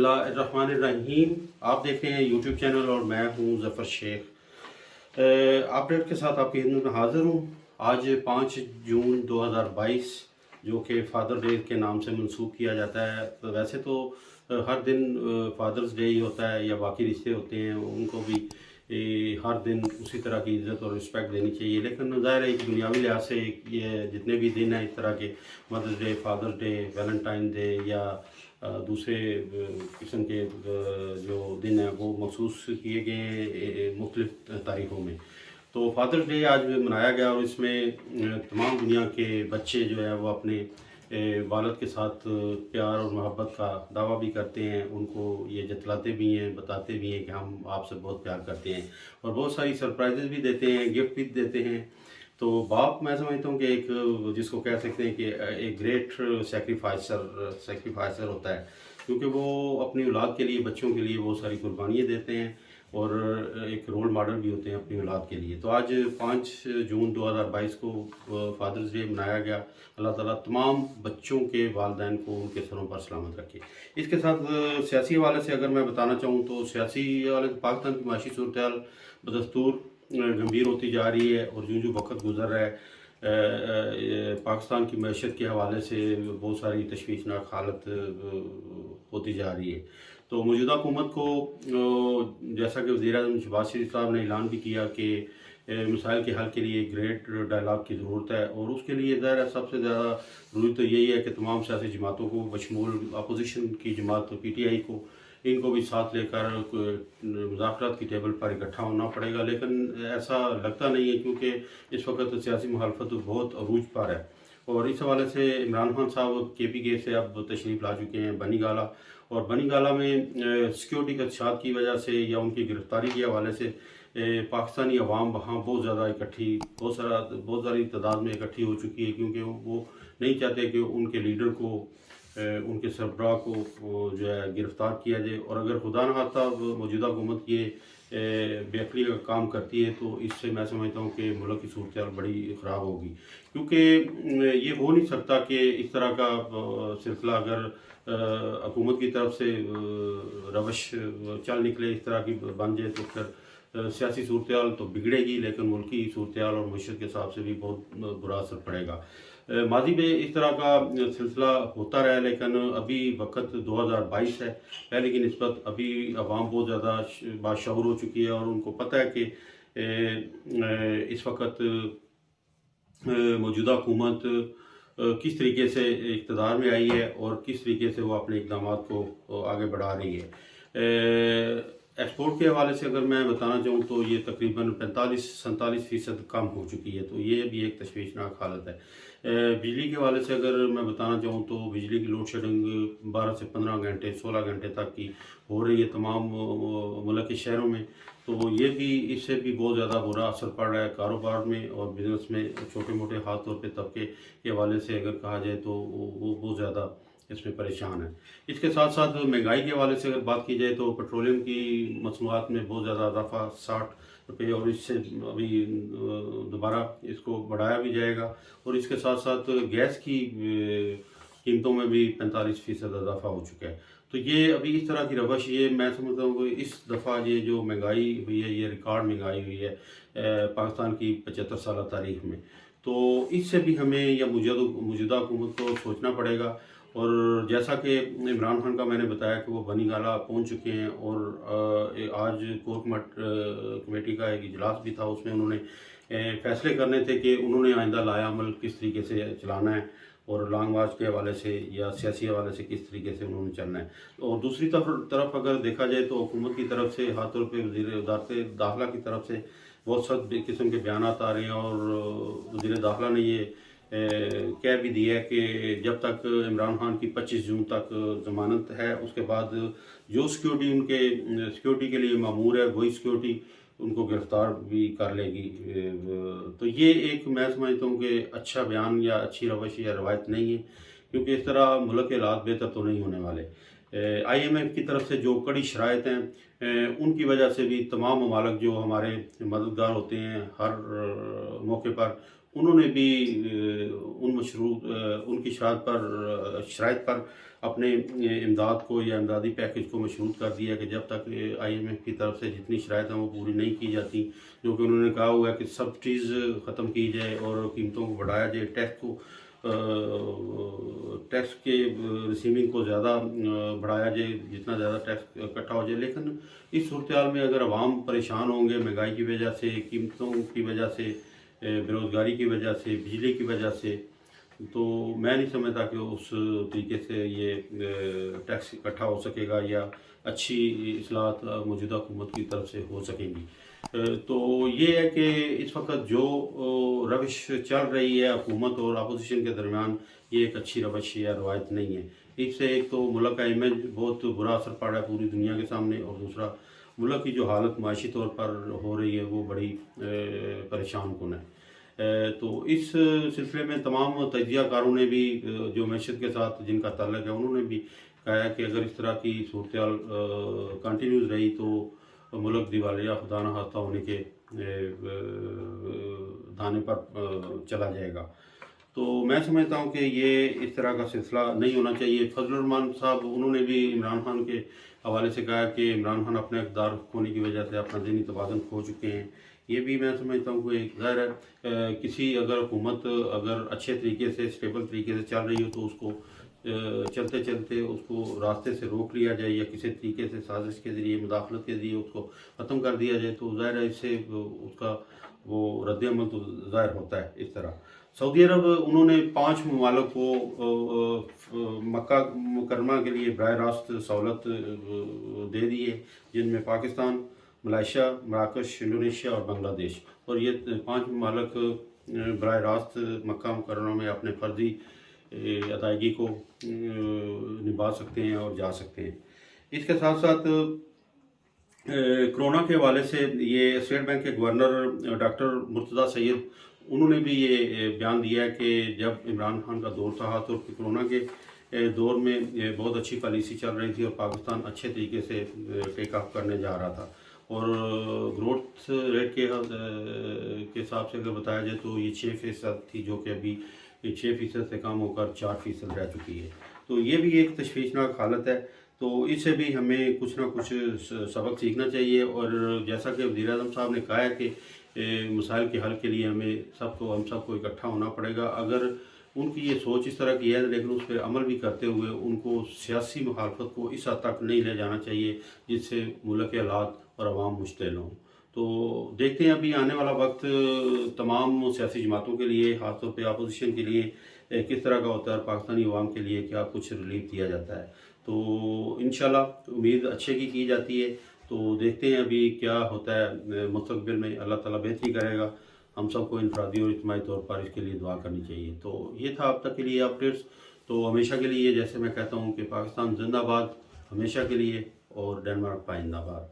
बिस्मिल्लाहिर्रहमानिर्रहीम। आप देख रहे हैं यूट्यूब चैनल और मैं हूं ज़फ़र शेख। अपडेट के साथ आपकी खिदमत में हाज़िर हूं। आज 5 जून 2022 जो कि फ़ादर डे के नाम से मंसूब किया जाता है। तो वैसे तो हर दिन फ़ादर्स डे ही होता है या बाकी रिश्ते होते हैं उनको भी हर दिन उसी तरह की इज़्ज़त और रिस्पेक्ट देनी चाहिए। लेकिन ज़ाहिर है कि दुनियावी लिहाज से ये जितने भी दिन हैं इस तरह के mother's day, father's day, Valentine day या दूसरे किस्म के जो दिन हैं वो मखसूस किए गए हैं मुख्तलिफ़ तारीख़ों में। तो फादर्स डे आज मनाया गया और इसमें तमाम दुनिया के बच्चे जो है वो अपने वालिद के साथ प्यार और मोहब्बत का दावा भी करते हैं, उनको ये जतलाते भी हैं, बताते भी हैं कि हम आपसे बहुत प्यार करते हैं और बहुत सारी सरप्राइजेज़ भी देते हैं, गिफ्ट भी देते हैं। तो बाप मैं समझता हूँ कि एक जिसको कह सकते हैं कि एक ग्रेट सेक्रीफाइसर होता है, क्योंकि वो अपनी औलाद के लिए, बच्चों के लिए बहुत सारी कुर्बानियाँ देते हैं और एक रोल मॉडल भी होते हैं अपनी औलाद के लिए। तो आज 5 जून 2022 को फादर्स डे मनाया गया। अल्लाह ताला तमाम बच्चों के वालिदैन को उनके सरों पर सलामत रखे। इसके साथ सियासी हवाले से अगर मैं बताना चाहूँ तो सियासी हवाले से पाकिस्तान की माशी सूरत हाल बदस्तूर गंभीर होती जा रही है और जो वक्त गुजर रहा है पाकिस्तान की मैशत के हवाले से बहुत सारी तशवीशनाक हालत होती जा रही है। तो मौजूदा हुकूमत को जैसा कि वज़ीर-ए-आज़म शहबाज शरीफ साहब ने ऐलान भी किया कि मसाइल के हल के लिए ग्रेट डायलॉग की ज़रूरत है और उसके लिए ज़ाहिर है सबसे ज़्यादा ज़रूरी तो यही है कि तमाम सियासी जमातों को बशमूल अपोजिशन की जमात PTI को इनको भी साथ लेकर मुज़ाकरात की टेबल पर इकट्ठा होना पड़ेगा। लेकिन ऐसा लगता नहीं है क्योंकि इस वक्त सियासी मुखालफत बहुत अरूज पर है और इस हवाले से इमरान खान साहब KPK से अब तशरीफ़ ला चुके हैं बनी गाला और बनी गाला में सिक्योरिटी खदशात की वजह से या उनकी गिरफ्तारी के हवाले से पाकिस्तानी अवाम वहाँ बहुत ज़्यादा बहुत सारी तादाद में इकट्ठी हो चुकी है, क्योंकि वो नहीं चाहते कि उनके लीडर को उनके सरबराह को जो है गिरफ़्तार किया जाए और अगर खुदा न खास्ता मौजूदा हुकूमत ये बेअक्ली का काम करती है तो इससे मैं समझता हूँ कि मुल्क की सूरत हाल बड़ी ख़राब होगी, क्योंकि ये हो नहीं सकता कि इस तरह का सिलसिला अगर हुकूमत की तरफ से रवश चल निकले, इस तरह की बन जाए तो फिर सियासी सूरत हाल तो बिगड़ेगी, लेकिन मुल्की सूरत हाल और मईशत के हिसाब से भी बहुत बुरा असर पड़ेगा। माजी में इस तरह का सिलसिला होता रहा, लेकिन अभी वक्त 2022 है, पहले की निस्बत अभी अवाम बहुत ज़्यादा बाशऊर हो चुकी है और उनको पता है कि इस वक्त मौजूदा हुकूमत किस तरीके से इक़्तिदार में आई है और किस तरीके से वो अपने इक़दाम को आगे बढ़ा रही है। एक्सपोर्ट के हवाले से अगर मैं बताना चाहूँ तो ये तकरीबन 45-47% कम हो चुकी है, तो ये भी एक तशवीशनाक हालत है। बिजली के हवाले से अगर मैं बताना चाहूँ तो बिजली की लोड शेडिंग 12 से 15 घंटे 16 घंटे तक की हो रही है तमाम मुल्क के शहरों में, तो ये भी इससे भी बहुत ज़्यादा बुरा असर पड़ रहा है कारोबार में और बिज़नेस में। छोटे मोटे खास तौर पे तबके के हवाले से अगर कहा जाए तो वो बहुत ज़्यादा इसमें परेशान है। इसके साथ साथ महंगाई के हवाले से अगर बात की जाए तो पेट्रोलियम की मसनूआत में बहुत ज़्यादा इजाफा 60 रुपये और इससे अभी दोबारा इसको बढ़ाया भी जाएगा और इसके साथ साथ गैस की कीमतों में भी 45% इजाफा हो चुका है। तो ये अभी इस तरह की रवश ये मैं समझता हूँ कि इस दफ़ा ये जो महंगाई हुई है ये रिकॉर्ड महंगाई हुई है पाकिस्तान की 75 साल तारीख में, तो इससे भी हमें या मौजूदा हुकूमत को सोचना पड़ेगा। और जैसा कि इमरान खान का मैंने बताया कि वो बनी गाला पहुंच चुके हैं और आज कोर कमेटी का एक इजलास भी था, उसमें उन्होंने फैसले करने थे कि उन्होंने आइंदा लाया अमल किस तरीके से चलाना है और लॉन्ग मार्च के हवाले से या सियासी हवाले से किस तरीके से उन्होंने चलना है। और दूसरी तरफ अगर देखा जाए तो हुकूमत की तरफ से खास तौर पर वज़ीर वज़ारत दाखिला की तरफ से बहुत सब किस्म के बयान आ रहे हैं और वज़ीर दाखिला ने ये कह भी दिया है कि जब तक इमरान खान की 25 जून तक ज़मानत है उसके बाद जो सिक्योरिटी के लिए मामूर है वही सिक्योरिटी उनको गिरफ़्तार भी कर लेगी। तो ये एक मैं समझता हूँ कि अच्छा बयान या अच्छी रवश या रवायत नहीं है, क्योंकि इस तरह मुल्क के हालात बेहतर तो नहीं होने वाले। IMF की तरफ से जो कड़ी शराइत हैं उनकी वजह से भी तमाम ममालिक जो हमारे मददगार होते हैं हर मौके पर उन्होंने भी उनकी शराइत पर अपने इमदाद को या इमदादी पैकेज को मशरूत कर दिया कि जब तक IMF की तरफ से जितनी शराइत हैं वो पूरी नहीं की जाती, जो कि उन्होंने कहा हुआ है कि सब्सिडीज़ ख़त्म की जाए और कीमतों को बढ़ाया जाए, टैक्स के रिसीविंग को ज़्यादा बढ़ाया जाए, जितना ज़्यादा टैक्स इकट्ठा हो जाए। लेकिन इस सूरत हाल में अगर आवाम परेशान होंगे महंगाई की वजह से, कीमतों की वजह से, बेरोज़गारी की वजह से, बिजली की वजह से, तो मैं नहीं समझता कि उस तरीके से ये टैक्स इकट्ठा हो सकेगा या अच्छी इस्लाहत मौजूदा हुकूमत की तरफ से हो सकेंगी। तो ये है कि इस वक्त जो रविश चल रही है हुकूमत और अपोजिशन के दरमियान, ये एक अच्छी रविश या रवायत नहीं है। इससे एक तो मुल्क का इमेज बहुत बुरा असर पड़ रहा है पूरी दुनिया के सामने, और दूसरा मुल्क की जो हालत माशी तौर पर हो रही है वो बड़ी परेशान कुन है। तो इस सिलसिले में तमाम तजिया कारों ने भी जो मैशत के साथ जिनका ताल्लुक है उन्होंने भी कहा है कि अगर इस तरह की सूरत हाल कंटिन्यूज रही तो मुल्क दिवालिया खुदा न खास्ता होने के दाने पर चला जाएगा। तो मैं समझता हूँ कि ये इस तरह का सिलसिला नहीं होना चाहिए। फजलुर रहमान साहब उन्होंने भी इमरान खान के हवाले से कहा कि इमरान खान अपने इक़्तिदार खोने की वजह से अपना ज़हनी तवाज़ुन खो चुके हैं। ये भी मैं समझता हूँ कि ज़ाहिर है किसी अगर हुकूमत अगर अच्छे तरीके से स्टेबल तरीके से चल रही हो तो उसको चलते चलते उसको रास्ते से रोक लिया जाए या किसी तरीके से साजिश के ज़रिए, मुदाखलत के ज़रिए उसको ख़त्म कर दिया जाए, तो ज़ाहिर है इससे उसका वो रद्द-ए-अमल तो ज़ाहिर होता है। इस तरह सऊदी अरब उन्होंने 5 ममालिक को मक्का मुकरमा के लिए बराह रास्त सहूलत दे दी है, जिनमें पाकिस्तान, मलेशिया, मराकश, इंडोनेशिया और बांग्लादेश। और ये 5 ममालिक बराह रास्त मक्का मुकरमा में अपने फ़र्ज़ी अदायगी को निभा सकते हैं और जा सकते हैं। इसके साथ साथ कोरोना के हवाले से ये स्टेट बैंक के गवर्नर डॉक्टर मुर्तज़ा सैयद उन्होंने भी ये बयान दिया है कि जब इमरान खान का दौर था तो कोरोना के दौर में बहुत अच्छी पॉलिसी चल रही थी और पाकिस्तान अच्छे तरीके से टेक ऑफ करने जा रहा था, और ग्रोथ रेट के हिसाब से अगर बताया जाए तो ये 6% थी, जो कि अभी 6% से कम होकर 4% रह चुकी है। तो ये भी एक तशवीशनाक हालत है। तो इससे भी हमें कुछ ना कुछ सबक सीखना चाहिए, और जैसा कि वज़ीर आज़म साहब ने कहा है कि मसाइल के हल के लिए हम सबको इकट्ठा होना पड़ेगा। अगर उनकी ये सोच इस तरह की है लेकिन उस पर अमल भी करते हुए उनको सियासी मुखालफत को इस हद तक नहीं ले जाना चाहिए जिससे मुल्क के हालात और अवाम मुश्तिल हों। तो देखते हैं अभी आने वाला वक्त तमाम सियासी जमातों के लिए, ख़ासतौर पर अपोजिशन के लिए किस तरह का होता है, पाकिस्तानी अवाम के लिए क्या कुछ रिलीफ दिया जाता है। तो इंशाल्लाह उम्मीद अच्छे की जाती है। तो देखते हैं अभी क्या होता है मुस्तक़बिल में। अल्लाह ताला बेहतरी करेगा। हम सबको इनफरादी और इज्तिमाई तौर पर इसके लिए दुआ करनी चाहिए। तो ये था अब तक के लिए अपडेट्स। तो हमेशा के लिए जैसे मैं कहता हूँ कि पाकिस्तान जिंदाबाद हमेशा के लिए, और डेनमार्क पाइंदाबाद।